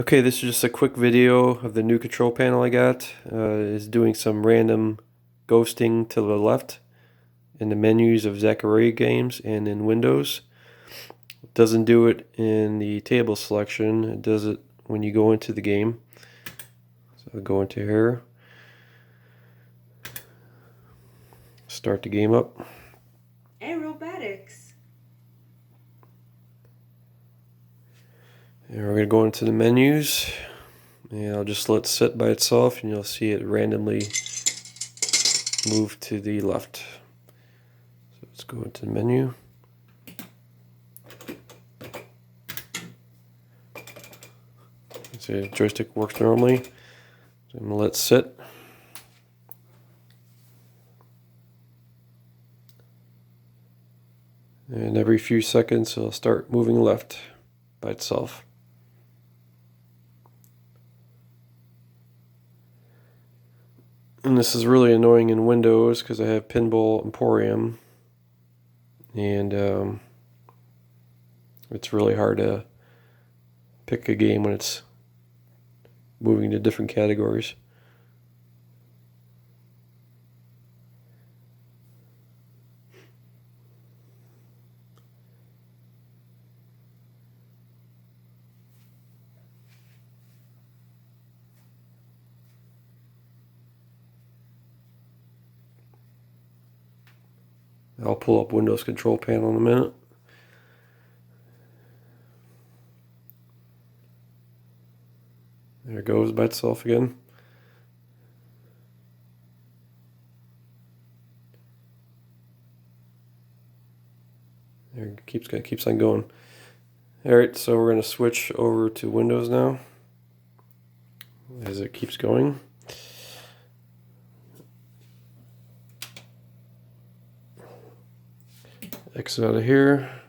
Okay, this is just a quick video of the new control panel I got. It's doing some random ghosting to the left in the menus of Atgames and in Windows. It doesn't do it in the table selection. It does it when you go into the game. So I'll go into here, start the game up. Aerobatics. And we're going to go into the menus, and I'll just let it sit by itself, and you'll see it randomly move to the left. So let's go into the menu. See, the joystick works normally. So I'm going to let it sit. And every few seconds it'll start moving left by itself. And this is really annoying in Windows because I have Pinball Emporium, and it's really hard to pick a game when it's moving to different categories. I'll pull up Windows control panel in a minute. There it goes by itself again. There it keeps on going. Alright, so we're going to switch over to Windows now as it keeps going. Exit out of here.